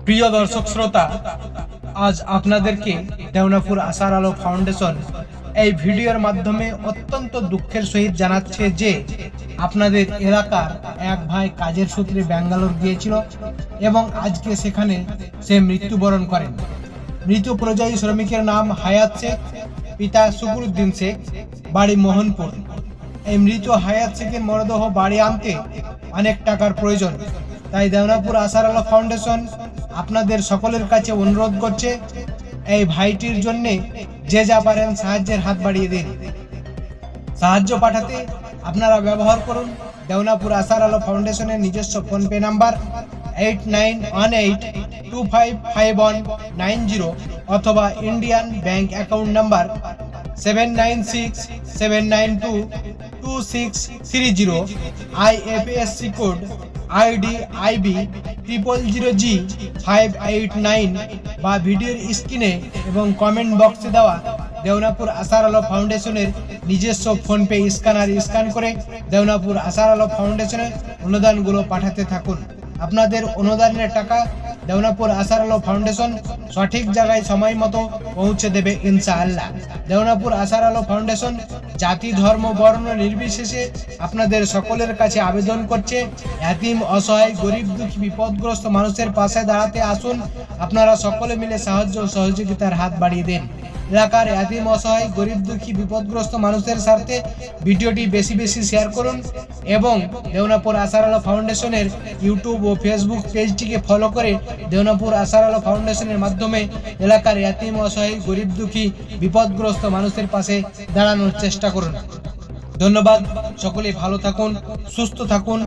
প্রিয় দর্শক শ্রোতা, আজ আপনাদেরকে দেওনাপুর আশার আলো ফাউন্ডেশন এই ভিডিওর মাধ্যমে অত্যন্ত দুঃখের সহিত জানাচ্ছে যে আপনাদের এলাকার এক ভাই কাজের সূত্রে ব্যাঙ্গালোর গিয়েছিল এবং আজকে সেখানে সে মৃত্যুবরণ করেন। মৃত পরিযায়ী শ্রমিকের নাম হায়াত শেখ, পিতা শুকুরউদ্দিন শেখ, বাড়ি মোহনপুর। এই মৃত হায়াত শেখের মরদেহ বাড়ি আনতে অনেক টাকার প্রয়োজন, তাই দেওনাপুর আশার আলো ফাউন্ডেশন আপনাদের সকলের কাছে অনুরোধ করছে এই ভাইটির জন্য যে যা পারেন সাহায্যের হাত বাড়িয়ে দিন। সাহায্য পাঠাতে আপনারা ব্যবহার করুন দেওনাপুর আশার আলো ফাউন্ডেশনের নিজস্ব ফোনপে নাম্বার 8918255190 অথবা Indian bank account number 7967922630, IFSC code IDIB 000G589 বা ভিডিওর স্ক্রিনে এবং কমেন্ট বক্সে দেওয়া দেওনাপুর আশার আলো ফাউন্ডেশনের নিজস্ব ফোনপে স্ক্যানার স্ক্যান করে দেওনাপুর আশার আলো ফাউন্ডেশনের অনুদানগুলো পাঠাতে থাকুন। আপনাদের অনুদানের টাকা দেওনাপুর আশার আলো ফাউন্ডেশন সঠিক জায়গায় সময় মতো পৌঁছে দেবে ইনশাআল্লাহ। দেওনাপুর আশার আলো ফাউন্ডেশন জাতি ধর্ম বর্ণ নির্বিশেষে আপনাদের সকলের কাছে আবেদন করছে, এতিম অসহায় গরিব দুঃখী বিপদগ্রস্ত মানুষের পাশে দাঁড়াতে আসুন। আপনারা সকলে মিলে সাহায্য সহযোগিতার হাত বাড়িয়ে দেন। এলাকার এতিম অসহায় গরিব দুঃখী বিপদগ্রস্ত মানুষের স্বার্থে ভিডিওটি বেশি বেশি শেয়ার করুন এবং দেওনাপুর আশার আলো ফাউন্ডেশনের ইউটিউব ও ফেসবুক পেজটিকে ফলো করে দেওনাপুর আশার আলো ফাউন্ডেশনের মাধ্যমে এলাকার এতিম অসহায় গরিব দুঃখী বিপদগ্রস্ত মানুষের পাশে দাঁড়ানোর চেষ্টা করুন। ধন্যবাদ। সকলে ভালো থাকুন, সুস্থ থাকুন।